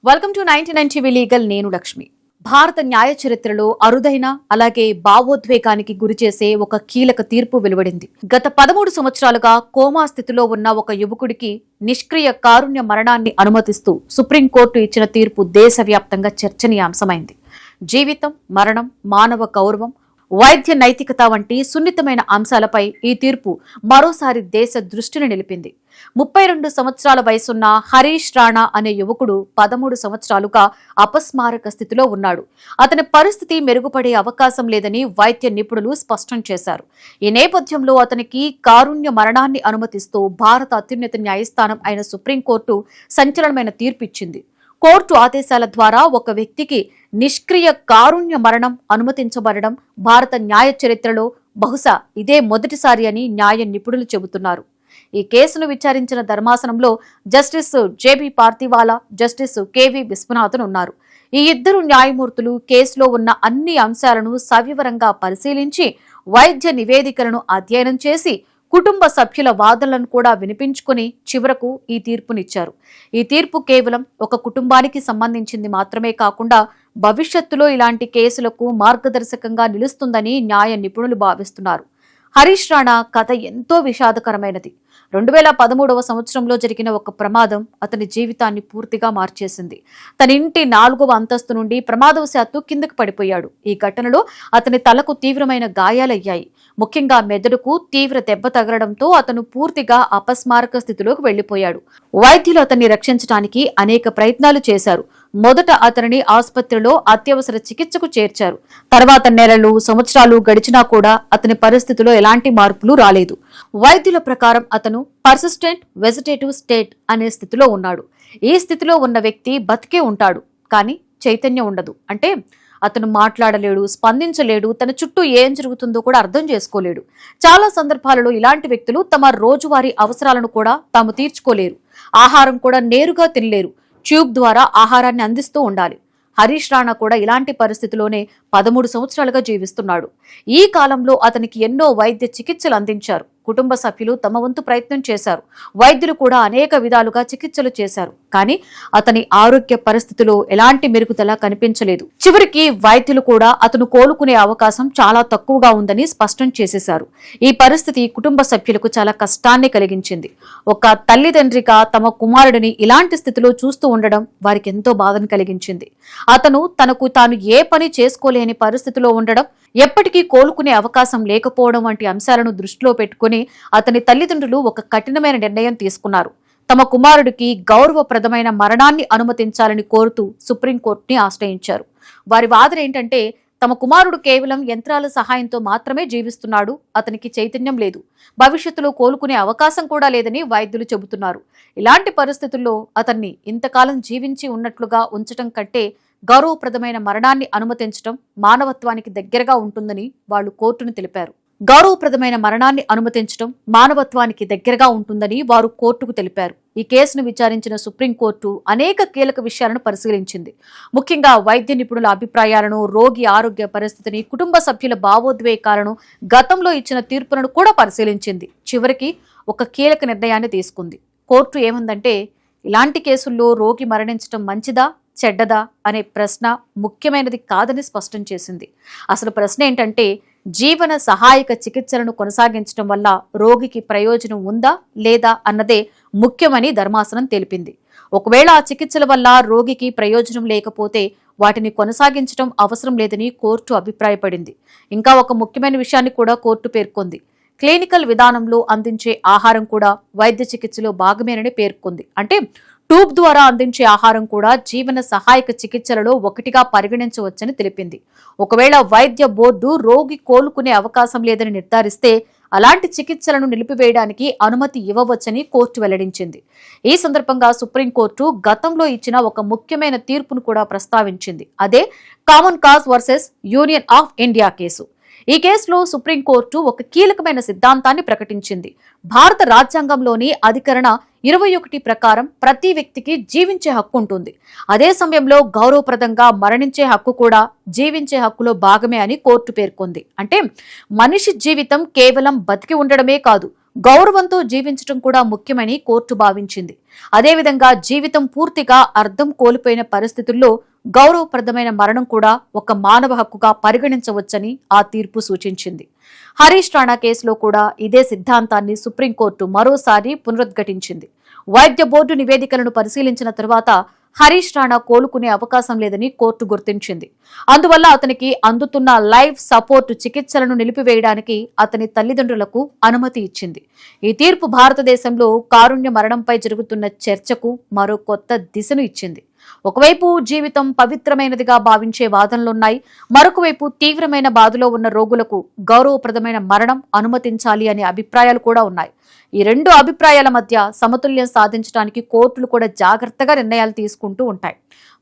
Welcome to 99 TV legal. నేను లక్ష్మి. భారత న్యాయ చరిత్రలో అరుదైన అలాగే భావోద్వేగానికి గురిచేసే ఒక కీలక తీర్పు వెలువడింది. గత 13 సంవత్సరాలుగా కోమా స్థితిలో ఉన్న ఒక యువకుడికి నిష్క్రియ కారుణ్య మరణాన్ని అనుమతిస్తూ సుప్రీంకోర్టు ఇచ్చిన తీర్పు దేశవ్యాప్తంగా చర్చనీయాంశమైంది. జీవితం, మరణం, మానవ గౌరవం, వైద్య నైతికత వంటి సున్నితమైన అంశాలపై ఈ తీర్పు మరోసారి దేశ దృష్టిని నిలిపింది. 32 సంవత్సరాల వయసున్న హరీష్ రాణా అనే యువకుడు 13 సంవత్సరాలుగా అపస్మారక స్థితిలో ఉన్నాడు. అతని పరిస్థితి మెరుగుపడే అవకాశం లేదని వైద్య నిపుణులు స్పష్టం చేశారు. ఈ నేపథ్యంలో అతనికి కారుణ్య మరణాన్ని అనుమతిస్తూ భారత అత్యున్నత న్యాయస్థానం అయిన సుప్రీంకోర్టు సంచలనమైన తీర్పు ఇచ్చింది. కోర్టు ఆదేశాల ద్వారా ఒక వ్యక్తికి నిష్క్రియ కారుణ్య మరణం అనుమతించబడడం భారత న్యాయ చరిత్రలో బహుశా ఇదే మొదటిసారి అని న్యాయ నిపుణులు చెబుతున్నారు. ఈ కేసును విచారించిన ధర్మాసనంలో justice JB Pardiwala, justice KV Viswanathan ఉన్నారు. ఈ ఇద్దరు న్యాయమూర్తులు కేసులో ఉన్న అన్ని అంశాలను సవివరంగా పరిశీలించి వైద్య నివేదికలను అధ్యయనం చేసి కుటుంబ సభ్యుల వాదనలను కూడా వినిపించుకుని చివరకు ఈ తీర్పునిచ్చారు. ఈ తీర్పు కేవలం ఒక కుటుంబానికి సంబంధించింది మాత్రమే కాకుండా భవిష్యత్తులో ఇలాంటి కేసులకు మార్గదర్శకంగా నిలుస్తుందని న్యాయ నిపుణులు భావిస్తున్నారు. హరీష్ రాణా కథ ఎంతో విషాదకరమైనది. 2013వ సంవత్సరంలో జరిగిన ఒక ప్రమాదం అతని జీవితాన్ని పూర్తిగా మార్చేసింది. తన ఇంటి 4వ అంతస్తు నుండి ప్రమాదవశాత్తు కిందకు పడిపోయాడు. ఈ ఘటనలో అతని తలకు తీవ్రమైన గాయాలయ్యాయి. ముఖ్యంగా మెదడుకు తీవ్ర దెబ్బ తగలడంతో అతను పూర్తిగా అపస్మారక స్థితిలోకి వెళ్లిపోయాడు. వైద్యులు అతన్ని రక్షించడానికి అనేక ప్రయత్నాలు చేశారు. మొదట అతనిని ఆసుపత్రిలో అత్యవసర చికిత్సకు చేర్చారు. తర్వాత నెలలు, సంవత్సరాలు గడిచినా కూడా అతని పరిస్థితిలో ఎలాంటి మార్పులు రాలేదు. వైద్యుల ప్రకారం అతను పర్సిస్టెంట్ వెజిటేటివ్ స్టేట్ అనే స్థితిలో ఉన్నాడు. ఈ స్థితిలో ఉన్న వ్యక్తి బతికే ఉంటాడు, కానీ చైతన్యం ఉండదు. అంటే అతను మాట్లాడలేడు, స్పందించలేడు, తన చుట్టూ ఏం జరుగుతుందో కూడా అర్థం చేసుకోలేడు. చాలా సందర్భాలలో ఇలాంటి వ్యక్తులు తమ రోజువారీ అవసరాలను కూడా తాము తీర్చుకోలేరు. ఆహారం కూడా నేరుగా తినలేరు. ట్యూబ్ ద్వారా ఆహారాన్ని అందిస్తూ ఉండాలి. హరీష్ రాణా కూడా ఇలాంటి పరిస్థితిలోనే 13 సంవత్సరాలుగా జీవిస్తున్నాడు. ఈ కాలంలో అతనికి ఎన్నో వైద్య చికిత్సలు అందించారు. కుటుంబ సభ్యులు తమ వంతు ప్రయత్నం చేశారు. వైద్యులు కూడా అనేక విధాలుగా చికిత్సలు చేశారు. కానీ అతని ఆరోగ్య పరిస్థితిలో ఎలాంటి మెరుగుదల కనిపించలేదు. చివరికి వైద్యులు కూడా అతను కోలుకునే అవకాశం చాలా తక్కువగా ఉందని స్పష్టం చేసేశారు. ఈ పరిస్థితి కుటుంబ సభ్యులకు చాలా కష్టాన్ని కలిగించింది. ఒక తల్లిదండ్రిగా తమ కుమారుడిని ఇలాంటి స్థితిలో చూస్తూ ఉండడం వారికి ఎంతో బాధను కలిగించింది. అతను తనకు తాను ఏ పని చేసుకోలేని పరిస్థితిలో ఉండడం, ఎప్పటికీ కోలుకునే అవకాశం లేకపోవడం వంటి అంశాలను దృష్టిలో పెట్టుకుని అతని తల్లిదండ్రులు ఒక కఠినమైన నిర్ణయం తీసుకున్నారు. తమ కుమారుడికి గౌరవప్రదమైన మరణాన్ని అనుమతించాలని కోరుతూ సుప్రీంకోర్టుని ఆశ్రయించారు. వారి వాదన ఏంటంటే, తమ కుమారుడు కేవలం యంత్రాల సహాయంతో మాత్రమే జీవిస్తున్నాడు, అతనికి చైతన్యం లేదు, భవిష్యత్తులో కోలుకునే అవకాశం కూడా లేదని వైద్యులు చెబుతున్నారు. ఇలాంటి పరిస్థితుల్లో అతన్ని ఇంతకాలం జీవించి ఉన్నట్లుగా ఉంచటం కంటే గౌరవప్రదమైన మరణాన్ని అనుమతించడం మానవత్వానికి దగ్గరగా ఉంటుందని వాళ్లు కోర్టును తెలిపారు. గౌరవప్రదమైన మరణాన్ని అనుమతించడం మానవత్వానికి దగ్గరగా ఉంటుందని వారు కోర్టుకు తెలిపారు. ఈ కేసును విచారించిన సుప్రీంకోర్టు అనేక కీలక విషయాలను పరిశీలించింది. ముఖ్యంగా వైద్య నిపుణుల అభిప్రాయాలను, రోగి ఆరోగ్య పరిస్థితిని, కుటుంబ సభ్యుల భావోద్వేగాలను, గతంలో ఇచ్చిన తీర్పులను కూడా పరిశీలించింది. చివరికి ఒక కీలక నిర్ణయాన్ని తీసుకుంది. కోర్టు ఏమందంటే, ఇలాంటి కేసుల్లో రోగి మరణించడం మంచిదా చెడ్డదా అనే ప్రశ్న ముఖ్యమైనది కాదని స్పష్టం చేసింది. అసలు ప్రశ్న ఏంటంటే, జీవన సహాయక చికిత్సలను కొనసాగించడం వల్ల రోగికి ప్రయోజనం ఉందా లేదా అన్నదే ముఖ్యమని ధర్మాసనం తెలిపింది. ఒకవేళ ఆ చికిత్సల వల్ల రోగికి ప్రయోజనం లేకపోతే వాటిని కొనసాగించడం అవసరం లేదని కోర్టు అభిప్రాయపడింది. ఇంకా ఒక ముఖ్యమైన విషయాన్ని కూడా కోర్టు పేర్కొంది. క్లినికల్ విధానంలో అందించే ఆహారం కూడా వైద్య చికిత్సలో భాగమేనని పేర్కొంది. అంటే ట్యూబ్ ద్వారా అందించే ఆహారం కూడా జీవన సహాయక చికిత్సలలో ఒకటిగా పరిగణించవచ్చని తెలిపింది. ఒకవేళ వైద్య బోర్డు రోగి కోలుకునే అవకాశం లేదని నిర్ధారిస్తే అలాంటి చికిత్సలను నిలిపివేయడానికి అనుమతి ఇవ్వవచ్చని కోర్టు వెల్లడించింది. ఈ సందర్భంగా సుప్రీంకోర్టు గతంలో ఇచ్చిన ఒక ముఖ్యమైన తీర్పును కూడా ప్రస్తావించింది. అదే common cause versus union of India case. ఈ కేసులో సుప్రీంకోర్టు ఒక కీలకమైన సిద్ధాంతాన్ని ప్రకటించింది. భారత రాజ్యాంగంలోని అధికరణ 21 ప్రకారం ప్రతి వ్యక్తికి జీవించే హక్కు ఉంటుంది. అదే సమయంలో గౌరవప్రదంగా మరణించే హక్కు కూడా జీవించే హక్కులో భాగమే అని కోర్టు పేర్కొంది. అంటే మనిషి జీవితం కేవలం బతికి ఉండడమే కాదు, గౌరవంతో జీవించడం కూడా ముఖ్యమని కోర్టు భావించింది. అదేవిధంగా జీవితం పూర్తిగా అర్థం కోల్పోయిన పరిస్థితుల్లో గౌరవప్రదమైన మరణం కూడా ఒక మానవ హక్కుగా పరిగణించవచ్చని ఆ తీర్పు సూచించింది. హరీష్ రాణా కేసులో కూడా ఇదే సిద్ధాంతాన్ని సుప్రీంకోర్టు మరోసారి పునరుద్ఘాటించింది. వైద్య బోర్డు నివేదికలను పరిశీలించిన తరువాత హరీష్ రాణా కోలుకునే అవకాశం లేదని కోర్టు గుర్తించింది. అందువల్ల అతనికి అందుతున్న లైఫ్ సపోర్ట్ చికిత్సలను నిలిపివేయడానికి అతని తల్లిదండ్రులకు అనుమతి ఇచ్చింది. ఈ తీర్పు భారతదేశంలో కారుణ్య మరణంపై జరుగుతున్న చర్చకు మరో కొత్త దిశను ఇచ్చింది. ఒకవైపు జీవితం పవిత్రమైనదిగా భావించే వాదనలున్నాయి, మరొక వైపు తీవ్రమైన బాధలో ఉన్న రోగులకు గౌరవప్రదమైన మరణం అనుమతించాలి అనే అభిప్రాయాలు కూడా ఉన్నాయి. ఈ రెండు అభిప్రాయాల మధ్య సమతుల్యం సాధించడానికి కోర్టులు కూడా జాగ్రత్తగా నిర్ణయాలు తీసుకుంటూ ఉంటాయి.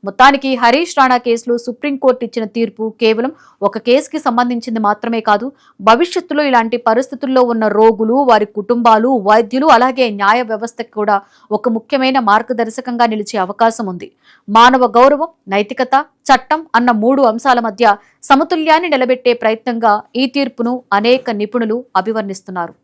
మొత్తానికి హరీష్ రాణా కేసులో సుప్రీంకోర్టు ఇచ్చిన తీర్పు కేవలం ఒక కేసుకి సంబంధించింది మాత్రమే కాదు, భవిష్యత్తులో ఇలాంటి పరిస్థితుల్లో ఉన్న రోగులు, వారి కుటుంబాలు, వైద్యులు, అలాగే న్యాయ వ్యవస్థకు కూడా ఒక ముఖ్యమైన మార్గదర్శకంగా నిలిచే అవకాశం ఉంది. మానవ గౌరవం, నైతికత, చట్టం అన్న 3 అంశాల మధ్య సమతుల్యాన్ని నిలబెట్టే ప్రయత్నంగా ఈ తీర్పును అనేక నిపుణులు అభివర్ణిస్తున్నారు.